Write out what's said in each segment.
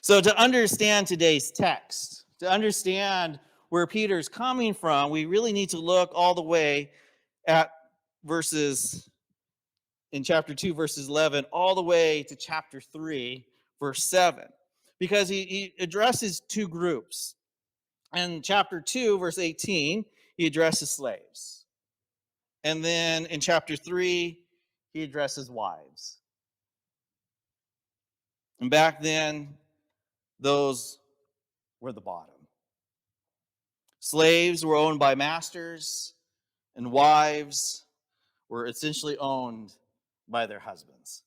So to understand today's text, to understand where Peter's coming from, we really need to look all the way at verses in chapter 2, verses 11, all the way to chapter 3, verse 7. Because he addresses two groups. In chapter 2, verse 18, he addresses slaves. And then in chapter 3, he addresses wives. And back then, those were the bottom. Slaves were owned by masters, and wives were essentially owned by their husbands.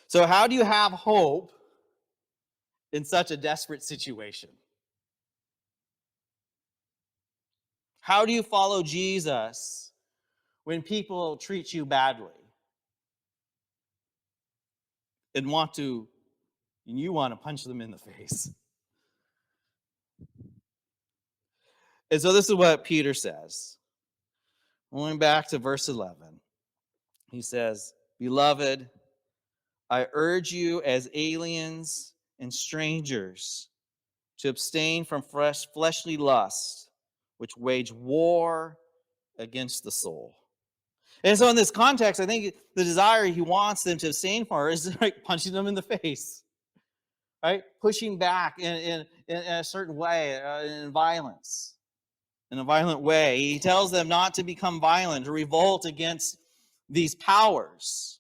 So, how do you have hope in such a desperate situation? How do you follow Jesus when people treat you badly and you want to punch them in the face? And so this is what Peter says. Going back to verse 11, he says, "Beloved, I urge you as aliens and strangers to abstain from fleshly lusts, which wage war against the soul." And so in this context, I think the desire he wants them to abstain from is like punching them in the face, right? Pushing back in a certain way, in violence, in a violent way. He tells them not to become violent, to revolt against these powers.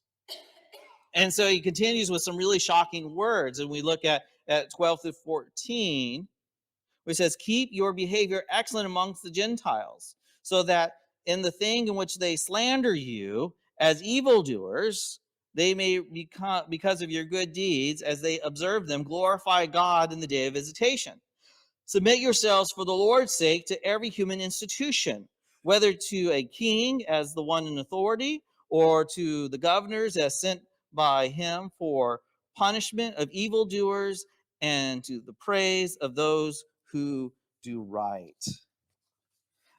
And so he continues with some really shocking words. And we look at 12 to 14, which says, "Keep your behavior excellent amongst the Gentiles, so that in the thing in which they slander you as evildoers, they may become, because of your good deeds, as they observe them, glorify God in the day of visitation. Submit yourselves for the Lord's sake to every human institution, whether to a king as the one in authority, or to the governors as sent by him for punishment of evildoers and to the praise of those who do right."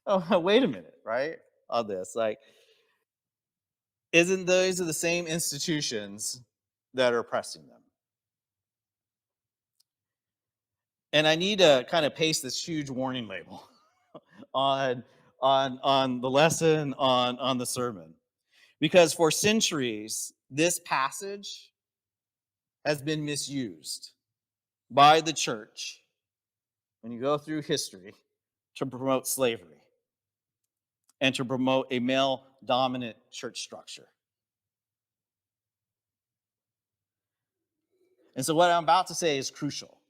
Oh, wait a minute, right? On this, like, isn't those are the same institutions that are oppressing them? And I need to kind of paste this huge warning label on the lesson, on the sermon, because for centuries this passage has been misused by the church when you go through history to promote slavery and to promote a male dominant church structure. And so what I'm about to say is crucial.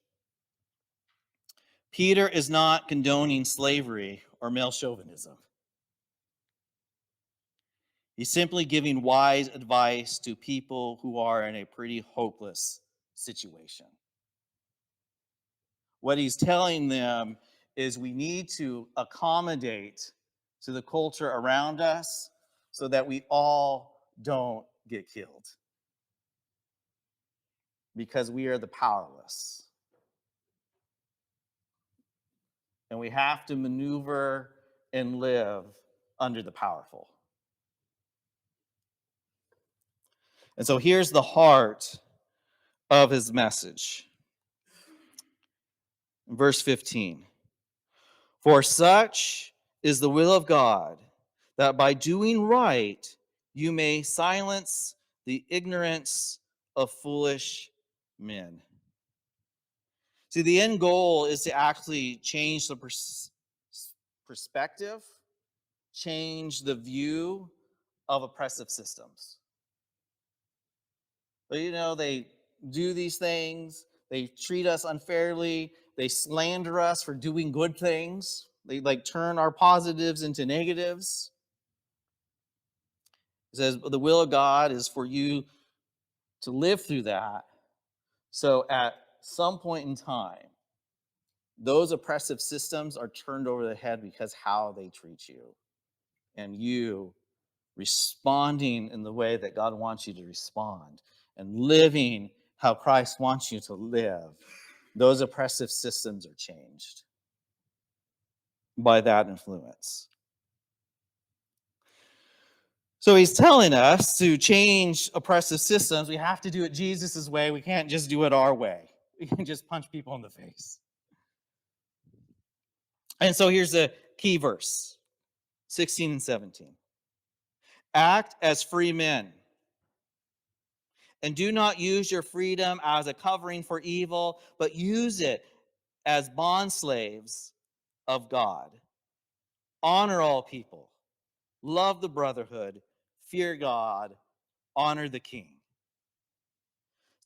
Peter is not condoning slavery or male chauvinism. He's simply giving wise advice to people who are in a pretty hopeless situation. What he's telling them is we need to accommodate to the culture around us so that we all don't get killed, because we are the powerless. And we have to maneuver and live under the powerful. And so here's the heart of his message. Verse 15. "For such is the will of God, that by doing right you may silence the ignorance of foolish men." See, the end goal is to actually change the perspective, change the view of oppressive systems. But they do these things, they treat us unfairly, they slander us for doing good things, they like turn our positives into negatives. It says the will of God is for you to live through that. So at some point in time, those oppressive systems are turned over the head because how they treat you. And you responding in the way that God wants you to respond and living how Christ wants you to live, those oppressive systems are changed by that influence. So he's telling us to change oppressive systems. We have to do it Jesus' way. We can't just do it our way. We can just punch people in the face. And so here's the key verse, 16 and 17. Act as free men, and do not use your freedom as a covering for evil, but use it as bondslaves of God. Honor all people, love the brotherhood, fear God, honor the king.